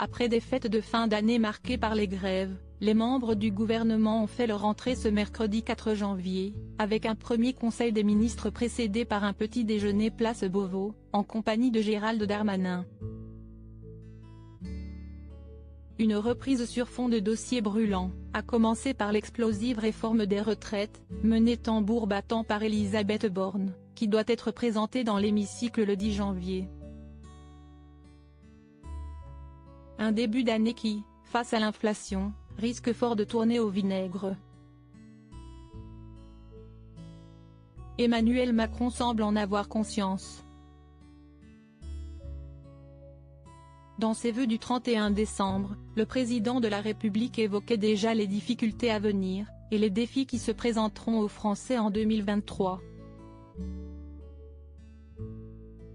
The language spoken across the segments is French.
Après des fêtes de fin d'année marquées par les grèves, les membres du gouvernement ont fait leur entrée ce mercredi 4 janvier, avec un premier conseil des ministres précédé par un petit déjeuner place Beauvau, en compagnie de Gérald Darmanin. Une reprise sur fond de dossiers brûlants, à commencer par l'explosive réforme des retraites, menée tambour battant par Elisabeth Borne, qui doit être présentée dans l'hémicycle le 10 janvier. Un début d'année qui, face à l'inflation, risque fort de tourner au vinaigre. Emmanuel Macron semble en avoir conscience. Dans ses vœux du 31 décembre, le président de la République évoquait déjà les difficultés à venir, et les défis qui se présenteront aux Français en 2023.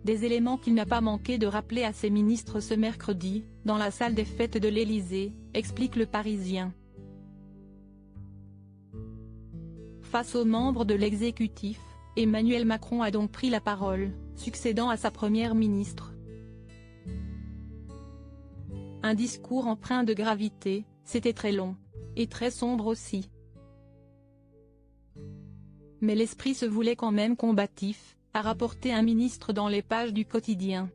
Des éléments qu'il n'a pas manqué de rappeler à ses ministres ce mercredi, dans la salle des fêtes de l'Élysée, explique Le Parisien. Face aux membres de l'exécutif, Emmanuel Macron a donc pris la parole, succédant à sa première ministre. Un discours empreint de gravité, c'était très long. Et très sombre aussi. Mais l'esprit se voulait quand même combatif, a rapporté un ministre dans les pages du quotidien.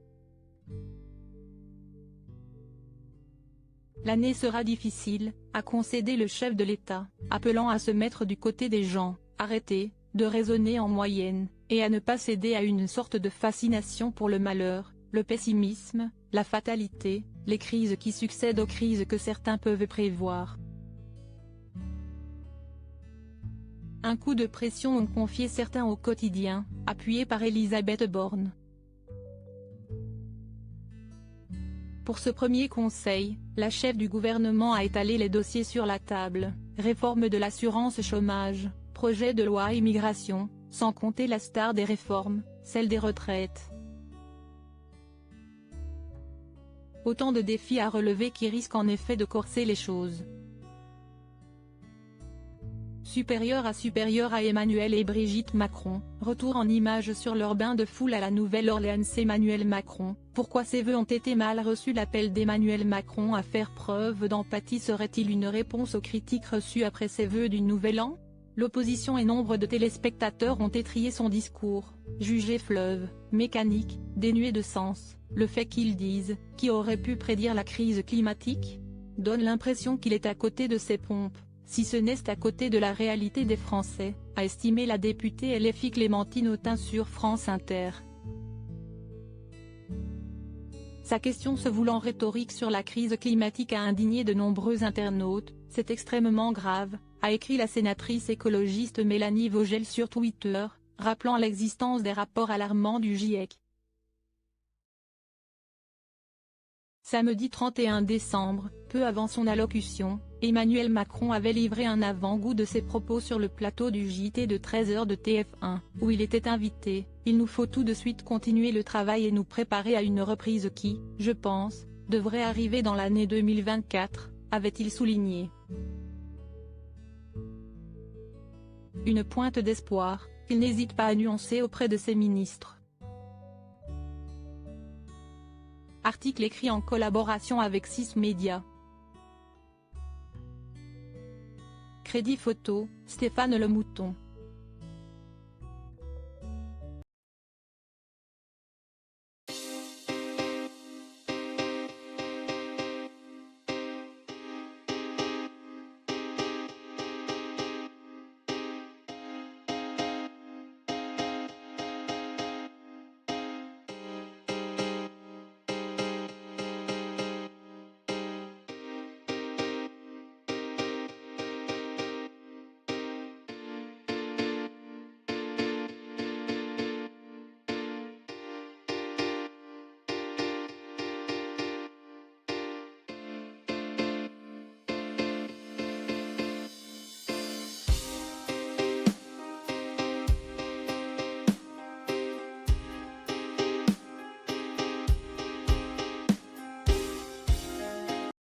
L'année sera difficile, a concédé le chef de l'État, appelant à se mettre du côté des gens, arrêter de raisonner en moyenne, et à ne pas céder à une sorte de fascination pour le malheur, le pessimisme, la fatalité, les crises qui succèdent aux crises que certains peuvent prévoir. Un coup de pression ont confié certains au quotidien, appuyé par Elisabeth Borne. Pour ce premier conseil, la chef du gouvernement a étalé les dossiers sur la table, réforme de l'assurance chômage, projet de loi immigration, sans compter la star des réformes, celle des retraites. Autant de défis à relever qui risquent en effet de corser les choses. Supérieur à Emmanuel et Brigitte Macron, retour en images sur leur bain de foule à la Nouvelle-Orléans. Emmanuel Macron, pourquoi ses vœux ont été mal reçus? L'appel d'Emmanuel Macron à faire preuve d'empathie serait-il une réponse aux critiques reçues après ses vœux du Nouvel An? L'opposition et nombre de téléspectateurs ont étrillé son discours, jugé fleuve, mécanique, dénué de sens. Le fait qu'il dise « qui aurait pu prédire la crise climatique ?» donne l'impression qu'il est à côté de ses pompes, si ce n'est à côté de la réalité des Français, a estimé la députée LFI Clémentine Autain sur France Inter. Sa question se voulant rhétorique sur la crise climatique a indigné de nombreux internautes. C'est extrêmement grave, a écrit la sénatrice écologiste Mélanie Vogel sur Twitter, rappelant l'existence des rapports alarmants du GIEC. Samedi 31 décembre, peu avant son allocution, Emmanuel Macron avait livré un avant-goût de ses propos sur le plateau du JT de 13h de TF1, où il était invité « Il nous faut tout de suite continuer le travail et nous préparer à une reprise qui, je pense, devrait arriver dans l'année 2024 », avait-il souligné. Une pointe d'espoir, qu'il n'hésite pas à nuancer auprès de ses ministres. Article écrit en collaboration avec 6 médias. Crédit photo, Stéphane Le Mouton.